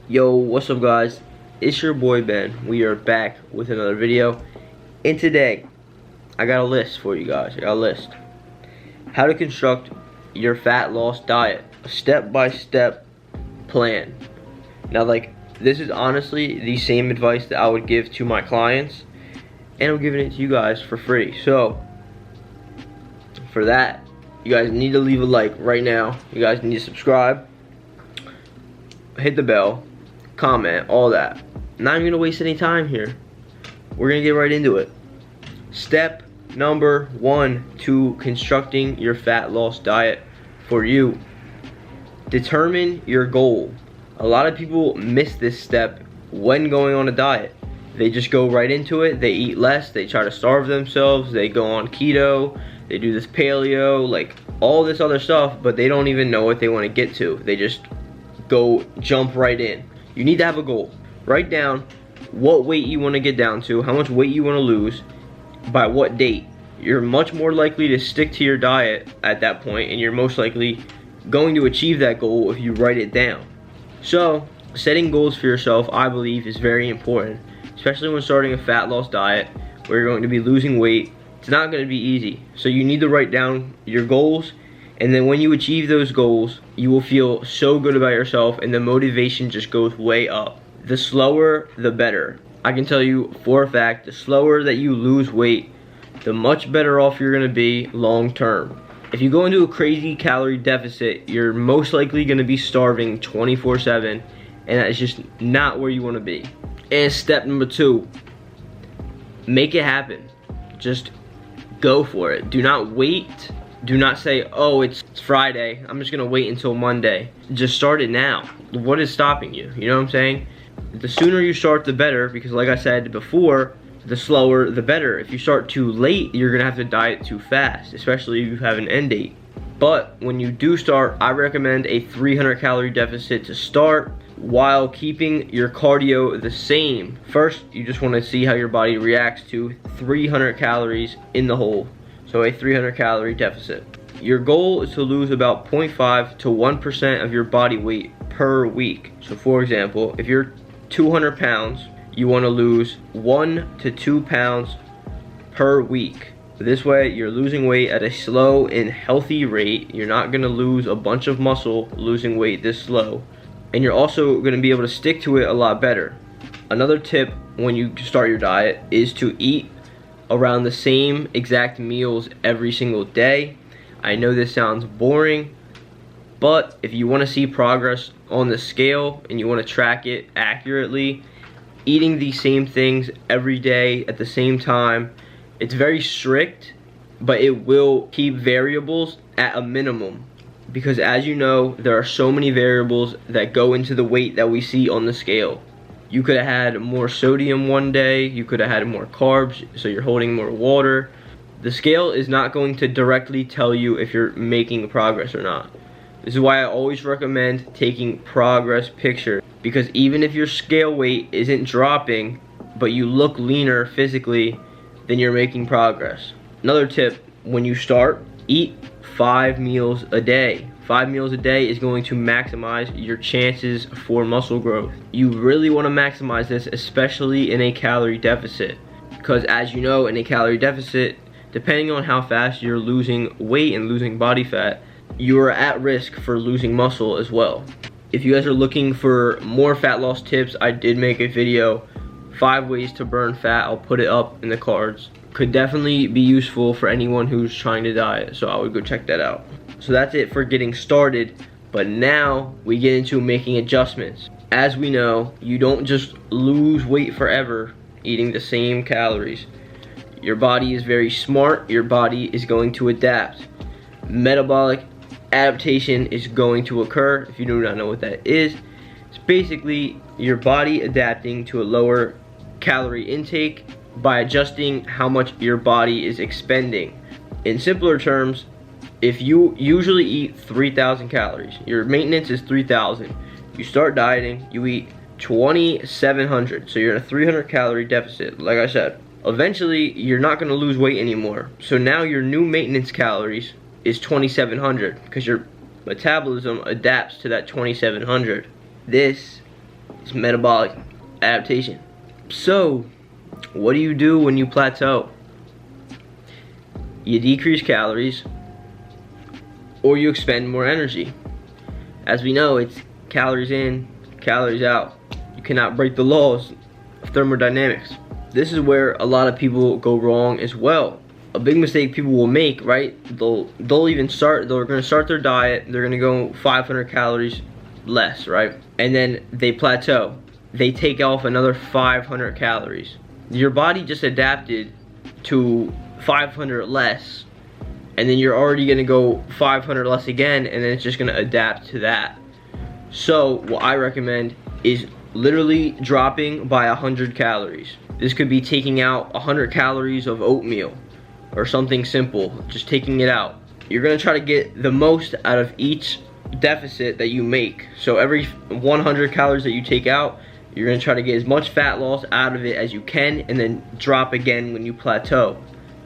Yo, what's up guys? It's your boy Ben. We are back with another video. And today, I got a list for you guys. I got a list. How to construct your fat loss diet. A step-by-step plan. Now this is honestly the same advice that I would give to my clients. And I'm giving it to you guys for free. So, for that, you guys need to leave a like right now. You guys need to subscribe. Hit the bell. Comment, all that. Not even gonna waste any time here. We're gonna get right into it. Step number 1 to constructing your fat loss diet for you. Determine your goal. A lot of people miss this step when going on a diet. They just go right into it. They eat less. They try to starve themselves. They go on keto. They do this paleo, like all this other stuff, but they don't even know what they want to get to. They just jump right in. You need to have a goal. Write down what weight you want to get down to, how much weight you want to lose, by what date. You're much more likely to stick to your diet at that point, and you're most likely going to achieve that goal if you write it down. So, setting goals for yourself, I believe, is very important, especially when starting a fat loss diet where you're going to be losing weight. It's not going to be easy. So you need to write down your goals, and then when you achieve those goals, you will feel so good about yourself, and the motivation just goes way up. The slower, the better. I can tell you for a fact, the slower that you lose weight, the much better off you're gonna be long term. If you go into a crazy calorie deficit, you're most likely gonna be starving 24/7, and that's just not where you wanna be. And step number 2, make it happen. Just go for it. Do not wait. Do not say, oh, it's Friday, I'm just gonna wait until Monday. Just start it now. What is stopping you? You know what I'm saying? The sooner you start, the better, because like I said before, the slower, the better. If you start too late, you're gonna have to diet too fast, especially if you have an end date. But when you do start, I recommend a 300 calorie deficit to start while keeping your cardio the same. First, you just wanna see how your body reacts to 300 calories in the hole. So a 300 calorie deficit. Your goal is to lose about 0.5 to 1% of your body weight per week. So for example, if you're 200 pounds, you want to lose 1 to 2 pounds per week. This way you're losing weight at a slow and healthy rate. You're not going to lose a bunch of muscle losing weight this slow. And you're also going to be able to stick to it a lot better. Another tip when you start your diet is to eat around the same exact meals every single day. I know this sounds boring, but if you want to see progress on the scale and you want to track it accurately, eating the same things every day at the same time, it's very strict, but it will keep variables at a minimum. Because as you know, there are so many variables that go into the weight that we see on the scale. You could have had more sodium one day, you could have had more carbs, so you're holding more water. The scale is not going to directly tell you if you're making progress or not. This is why I always recommend taking progress pictures, because even if your scale weight isn't dropping, but you look leaner physically, then you're making progress. Another tip, when you start, eat 5 meals a day. 5 meals a day is going to maximize your chances for muscle growth. You really want to maximize this, especially in a calorie deficit. Because as you know, in a calorie deficit, depending on how fast you're losing weight and losing body fat, you are at risk for losing muscle as well. If you guys are looking for more fat loss tips, I did make a video, 5 ways to burn fat. I'll put it up in the cards. Could definitely be useful for anyone who's trying to diet, so I would go check that out. So that's it for getting started, but now we get into making adjustments. As we know, you don't just lose weight forever eating the same calories. Your body is very smart. Your body is going to adapt. Metabolic adaptation is going to occur. If you do not know what that is, it's basically your body adapting to a lower calorie intake by adjusting how much your body is expending. In simpler terms, if you usually eat 3,000 calories, your maintenance is 3,000. You start dieting, you eat 2,700, so you're in a 300 calorie deficit. Like I said, eventually you're not going to lose weight anymore. So now your new maintenance calories is 2,700 because your metabolism adapts to that 2,700. This It's metabolic adaptation. So, what do you do when you plateau? You decrease calories, or you expend more energy. As we know, it's calories in, calories out. You cannot break the laws of thermodynamics. This is where a lot of people go wrong as well. A big mistake people will make, right? They're gonna start their diet, they're gonna go 500 calories less, right? And then they plateau. They take off another 500 calories. Your body just adapted to 500 less, and then you're already gonna go 500 less again, and then it's just gonna adapt to that. So what I recommend is literally dropping by 100 calories. This could be taking out 100 calories of oatmeal or something simple, just taking it out. You're gonna try to get the most out of each deficit that you make. So every 100 calories that you take out, you're gonna try to get as much fat loss out of it as you can, and then drop again when you plateau.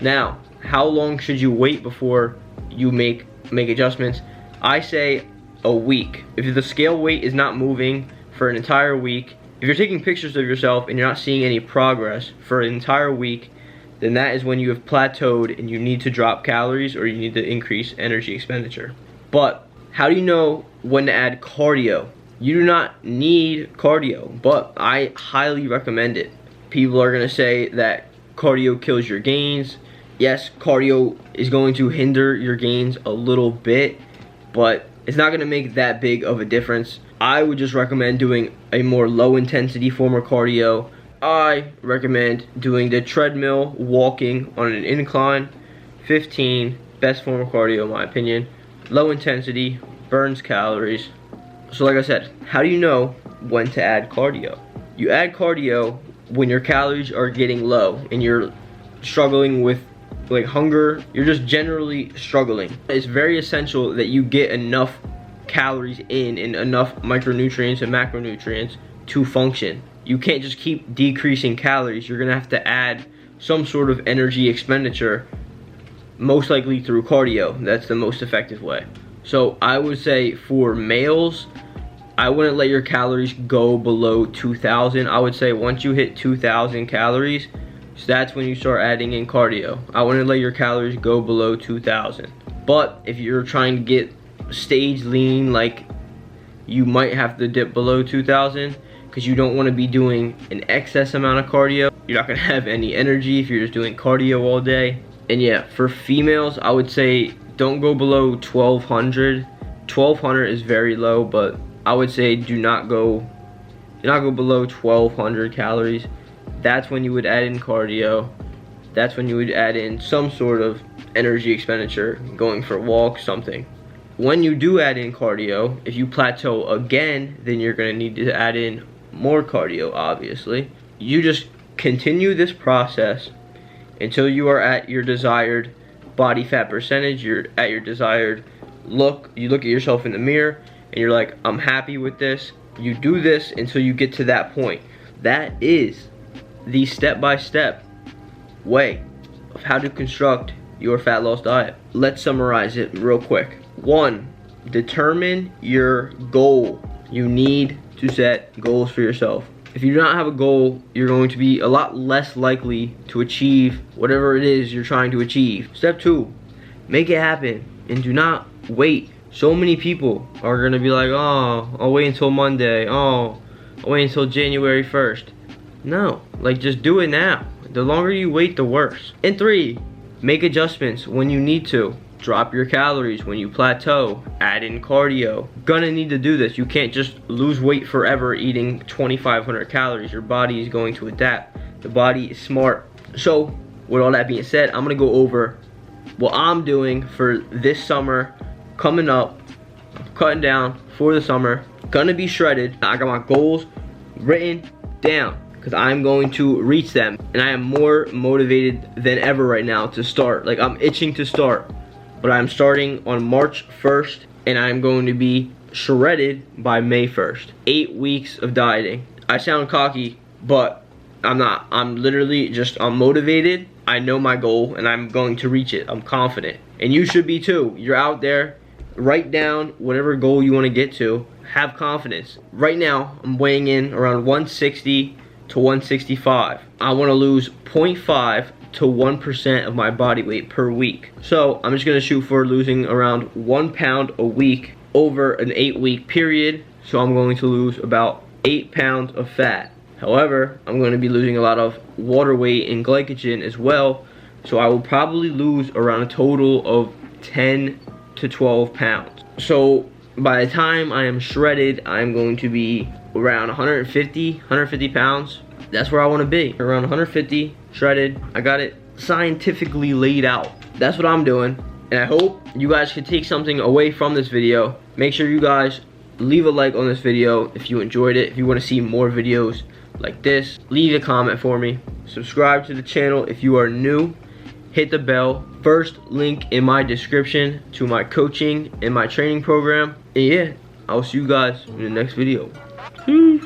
Now, how long should you wait before you make adjustments? I say a week. If the scale weight is not moving for an entire week, if you're taking pictures of yourself and you're not seeing any progress for an entire week, then that is when you have plateaued and you need to drop calories, or you need to increase energy expenditure. But how do you know when to add cardio? You do not need cardio, but I highly recommend it. People are gonna say that cardio kills your gains. Yes, cardio is going to hinder your gains a little bit, but it's not gonna make that big of a difference. I would just recommend doing a more low intensity form of cardio. I recommend doing the treadmill, walking on an incline, 15, best form of cardio in my opinion. Low intensity, burns calories. So like I said, how do you know when to add cardio? You add cardio when your calories are getting low and you're struggling with like hunger, you're just generally struggling. It's very essential that you get enough calories in and enough micronutrients and macronutrients to function. You can't just keep decreasing calories. You're gonna have to add some sort of energy expenditure, most likely through cardio. That's the most effective way. So I would say for males, I wouldn't let your calories go below 2,000. I would say once you hit 2,000 calories, so that's when you start adding in cardio. I wouldn't let your calories go below 2,000. But if you're trying to get stage lean, like, you might have to dip below 2,000 because you don't want to be doing an excess amount of cardio. You're not gonna have any energy if you're just doing cardio all day. And yeah, for females, I would say don't go below 1,200. 1,200 is very low, but I would say do not go below 1,200 calories. That's when you would add in cardio. That's when you would add in some sort of energy expenditure, going for a walk, something. When you do add in cardio, if you plateau again, then you're gonna need to add in more cardio, obviously. You just continue this process until you are at your desired body fat percentage, you're at your desired look. You look at yourself in the mirror and you're like, I'm happy with this. You do this until you get to that point. That is the step-by-step way of how to construct your fat loss diet. Let's summarize it real quick. 1, determine your goal. You need to set goals for yourself. If you do not have a goal, you're going to be a lot less likely to achieve whatever it is you're trying to achieve. Step 2, make it happen and do not wait. So many people are gonna be like, oh, I'll wait until Monday. Oh, I'll wait until January 1st. No, like, just do it now. The longer you wait, the worse. And 3, make adjustments when you need to. Drop your calories when you plateau. Add in cardio. Gonna need to do this. You can't just lose weight forever eating 2,500 calories. Your body is going to adapt. The body is smart. So, with all that being said, I'm gonna go over what I'm doing for this summer coming up. I'm cutting down for the summer. Gonna be shredded. I got my goals written down because I'm going to reach them. And I am more motivated than ever right now to start. Like, I'm itching to start. But I'm starting on March 1st, and I'm going to be shredded by May 1st. 8 weeks of dieting. I sound cocky, but I'm not. I'm literally just, I'm motivated. I know my goal, and I'm going to reach it. I'm confident. And you should be too. You're out there, Write down whatever goal you want to get to. Have confidence. Right now, I'm weighing in around 160 to 165. I want to lose 0.5 to 1% of my body weight per week. So I'm just going to shoot for losing around 1 pound a week over an 8-week period. So I'm going to lose about 8 pounds of fat. However, I'm going to be losing a lot of water weight and glycogen as well. So I will probably lose around a total of 10 to 12 pounds. So by the time I am shredded, I'm going to be around 150 pounds. That's where I want to be, around 150, shredded. I got it scientifically laid out. That's what I'm doing, and I hope you guys can take something away from this video. Make sure you guys leave a like on this video if you enjoyed it. If you want to see more videos like this, leave a comment for me. Subscribe to the channel if you are new. Hit the bell. First link in my description to my coaching and my training program. And yeah, I'll see you guys in the next video. Peace.